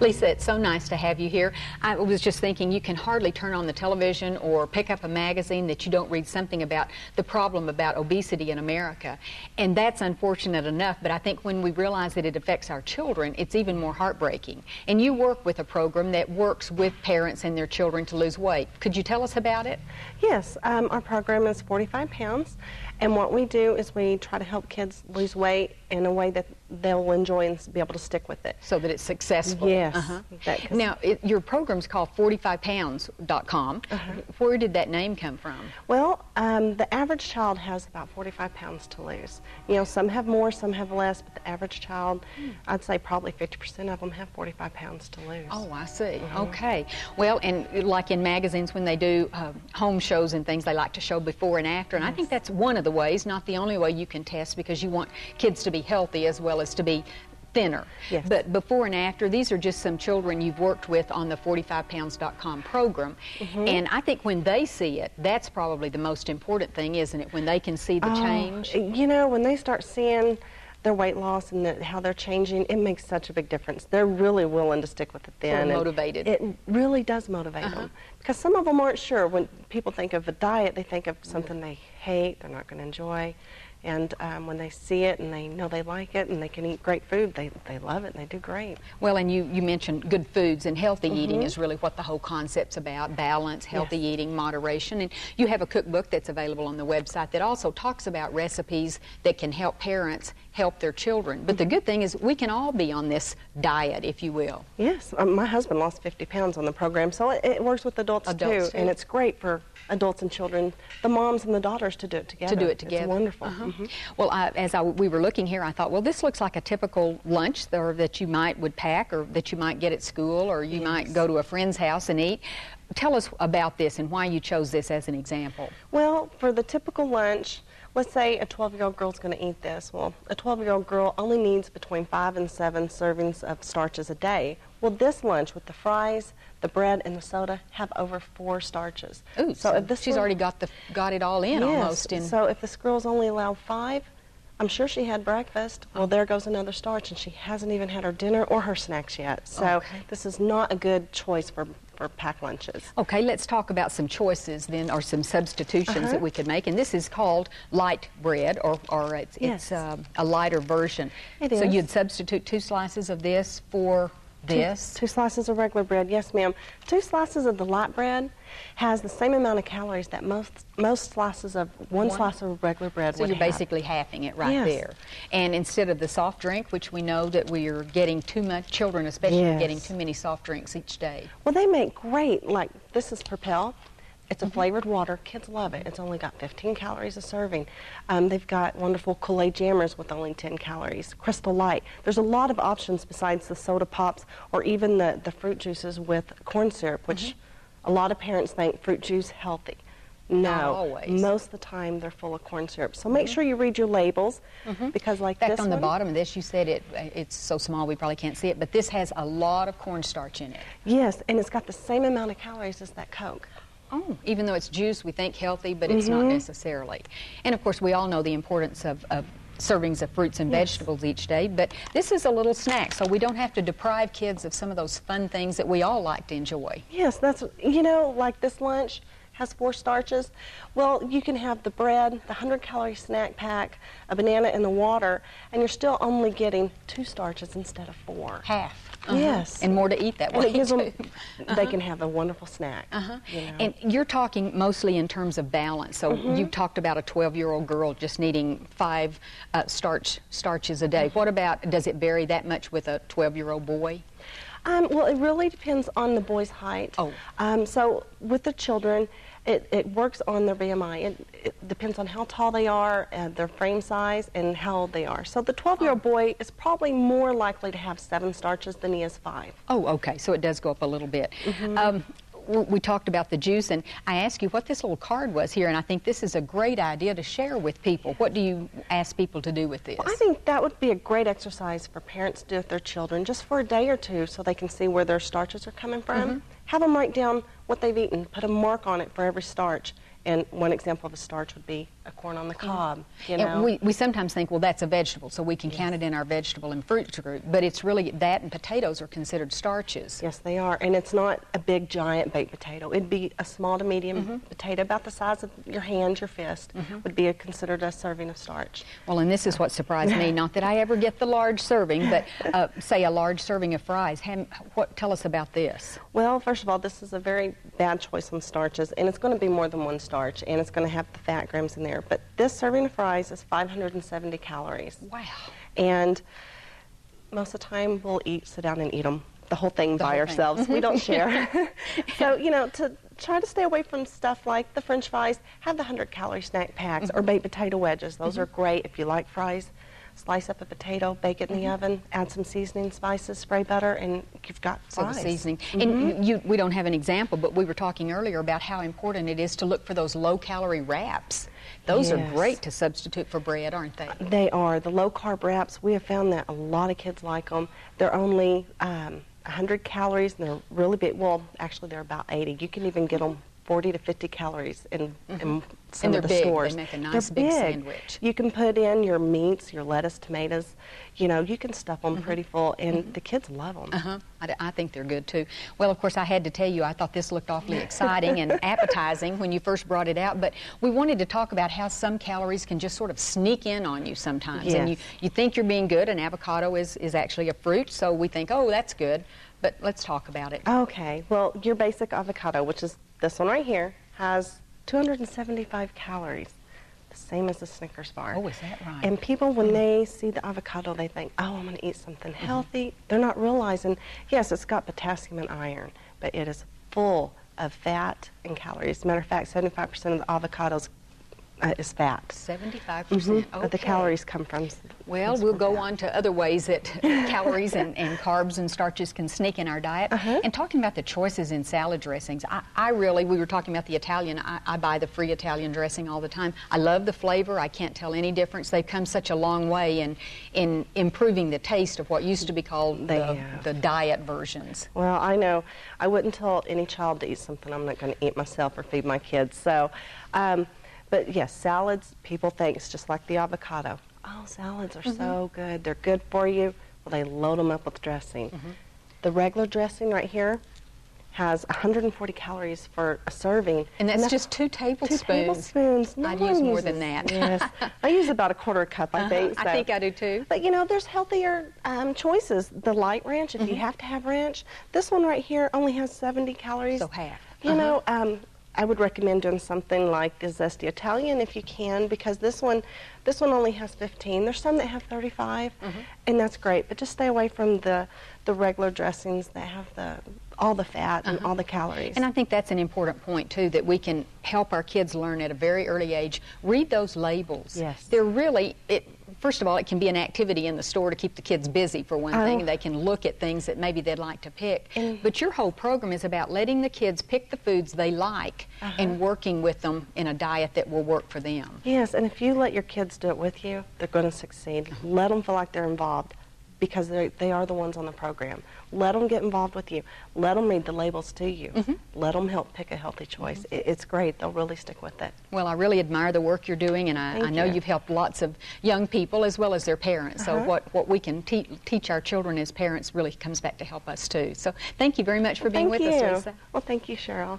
Lisa, it's so nice to have you here. I was just thinking, you can hardly turn on the television or pick up a magazine that you don't read something about the problem about obesity in America. And that's unfortunate enough, but I think when we realize that it affects our children, it's even more heartbreaking. And you work with a program that works with parents and their children to lose weight. Could you tell us about it? Yes, our program is 45 pounds, and what we do is we try to help kids lose weight in a way that they'll enjoy and be able to stick with it. So that it's successful. Yes. Now, your program's called 45pounds.com. Where did that name come from? Well, the average child has about 45 pounds to lose. You know, some have more, some have less, but the average child, I'd say probably 50% of them have 45 pounds to lose. Oh, I see. Okay. Well, and like in magazines when they do home shows and things, they like to show before and after, and I think that's one of the ways, not the only way you can test, because you want kids to be healthy as well as to be thinner. Yes. But before and after, these are just some children you've worked with on the 45pounds.com program. And I think when they see it, that's probably the most important thing, isn't it? When they can see the change. You know, when they start seeing their weight loss and how they're changing, it makes such a big difference. They're really willing to stick with it then. Sort of motivated. It really does motivate them. Because some of them aren't sure. When people think of a diet, they think of something they hate, they're not going to enjoy. And when they see it and they know they like it and they can eat great food, they love it and they do great. Well, and you mentioned good foods, and healthy eating is really what the whole concept's about: balance, healthy eating, moderation. And you have a cookbook that's available on the website that also talks about recipes that can help parents help their children. But the good thing is we can all be on this diet, if you will. Yes, my husband lost 50 pounds on the program, so it works with adults too, and it's great for adults and children, the moms and the daughters, to do it together. It's wonderful. Well, as we were looking here, I thought, well, this looks like a typical lunch that you would pack, or that you might get at school, or you might go to a friend's house and eat. Tell us about this and why you chose this as an example. Well, for the typical lunch, let's say a 12-year-old girl's going to eat this. Well, a 12-year-old girl only needs between 5 and 7 servings of starches a day. Well, this lunch with the fries, the bread, and the soda have over 4 starches. Ooh, so if this she's already got it all in almost. So if this girl's only allowed 5, I'm sure she had breakfast. Well, there goes another starch, and she hasn't even had her dinner or her snacks yet. So this is not a good choice for packed lunches. Okay, let's talk about some choices then, or some substitutions that we could make. And this is called light bread, or it's a lighter version. So you'd substitute 2 slices of this for this? 2 slices of regular bread, yes ma'am. 2 slices of the light bread has the same amount of calories that most slices of one slice of regular bread would have. So you're basically halving it right there. And instead of the soft drink, which we know that we are getting too much, children especially are getting too many soft drinks each day. Well, they make great, like this is Propel. It's a flavored water. Kids love it. It's only got 15 calories a serving. They've got wonderful Kool-Aid Jammers with only 10 calories. Crystal Light. There's a lot of options besides the soda pops or even the fruit juices with corn syrup, which a lot of parents think fruit juice healthy. No, not always. Most of the time they're full of corn syrup. So make sure you read your labels, because like this one. In fact, on the bottom of this, you said it's so small we probably can't see it, but this has a lot of cornstarch in it. Yes, and it's got the same amount of calories as that Coke. Oh, even though it's juice, we think healthy, but it's not necessarily. And of course, we all know the importance of servings of fruits and vegetables each day, but this is a little snack, so we don't have to deprive kids of some of those fun things that we all like to enjoy. Yes, that's, you know, like this lunch has 4 starches. Well, you can have the bread, the 100-calorie snack pack, a banana, and the water, and you're still only getting 2 starches instead of 4. Half. Yes. And more to eat that way, it gives them, they can have a wonderful snack. You know. And you're talking mostly in terms of balance. So you talked about a 12-year-old girl just needing 5 starches a day. What about, does it vary that much with a 12-year-old boy? Well, it really depends on the boy's height. So with the children, it works on their BMI. It depends on how tall they are, their frame size, and how old they are. So the 12-year-old boy is probably more likely to have 7 starches than he is 5. Oh, okay. So it does go up a little bit. We talked about the juice, and I asked you what this little card was here, and I think this is a great idea to share with people. What do you ask people to do with this? Well, I think that would be a great exercise for parents to do with their children, just for a day or 2, so they can see where their starches are coming from. Have them write down what they've eaten, put a mark on it for every starch. And one example of a starch would be a corn on the cob, you And know. we sometimes think, well, that's a vegetable, so we can count it in our vegetable and fruit group, but it's really that, and potatoes are considered starches. Yes, they are, and it's not a big, giant baked potato. It'd be a small to medium potato, about the size of your hand, your fist, would be considered a serving of starch. Well, and this is what surprised me, not that I ever get the large serving, but say a large serving of fries. Tell us about this. Well, first of all, this is a very bad choice on starches, and it's going to be more than one starch, and it's going to have the fat grams in there. But this serving of fries is 570 calories. Wow. And most of the time, we'll sit down and eat them, the whole thing by ourselves. We don't share. So, you know, to try to stay away from stuff like the French fries, have the 100-calorie snack packs or baked potato wedges. Those are great if you like fries. Slice up a potato, bake it in the oven, add some seasoning, spices, spray butter, and you've got fries. So the seasoning. And we don't have an example, but we were talking earlier about how important it is to look for those low-calorie wraps. Those are great to substitute for bread, aren't they? They are. The low-carb wraps, we have found that a lot of kids like them. They're only 100 calories, and they're really big. Well, actually, they're about 80. You can even get them 40 to 50 calories in some of the stores. They make a nice big sandwich. You can put in your meats, your lettuce, tomatoes. You know, you can stuff them pretty full, and the kids love them. I think they're good too. Well, of course, I had to tell you, I thought this looked awfully exciting and appetizing when you first brought it out, but we wanted to talk about how some calories can just sort of sneak in on you sometimes. Yes. And you think you're being good, and avocado is actually a fruit, so we think, oh, that's good. But let's talk about it. Okay. Well, your basic avocado, which is this one right here, has 275 calories, the same as the Snickers bar. Oh, is that right? And people, when they see the avocado, they think, oh, I'm going to eat something healthy. They're not realizing, yes, it's got potassium and iron, but it is full of fat and calories. As a matter of fact, 75% of the avocados is fat. 75%. But the calories come from. Well, we'll go on to other ways that calories and carbs and starches can sneak in our diet. And talking about the choices in salad dressings, we were talking about the Italian. I buy the free Italian dressing all the time. I love the flavor. I can't tell any difference. They've come such a long way in improving the taste of what used to be called the diet versions. Well, I know. I wouldn't tell any child to eat something I'm not going to eat myself or feed my kids. So. But yes, salads, people think it's just like the avocado. Oh, salads are so good. They're good for you. Well, they load them up with dressing. The regular dressing right here has 140 calories for a serving. And that's just 2 tablespoons. 2 tablespoons. I'd use more than that. Yes. I use about a quarter cup, I think. So. I think I do too. But you know, there's healthier choices. The light ranch, if you have to have ranch. This one right here only has 70 calories. So half. You know, I would recommend doing something like the Zesty Italian if you can, because this one only has 15. There's some that have 35, and that's great. But just stay away from the regular dressings that have all the fat and all the calories. And I think that's an important point too, that we can help our kids learn at a very early age. Read those labels. Yes. They're really. First of all, it can be an activity in the store to keep the kids busy, for one thing. They can look at things that maybe they'd like to pick. But your whole program is about letting the kids pick the foods they like and working with them in a diet that will work for them. Yes, and if you let your kids do it with you, they're going to succeed. Let them feel like they're involved, because they are the ones on the program. Let them get involved with you. Let them read the labels to you. Let them help pick a healthy choice. It's great. They'll really stick with it. Well, I really admire the work you're doing, and I know you've helped lots of young people as well as their parents. So what we can teach our children as parents really comes back to help us too. So thank you very much for being with us, Lisa. Well, thank you, Cheryl.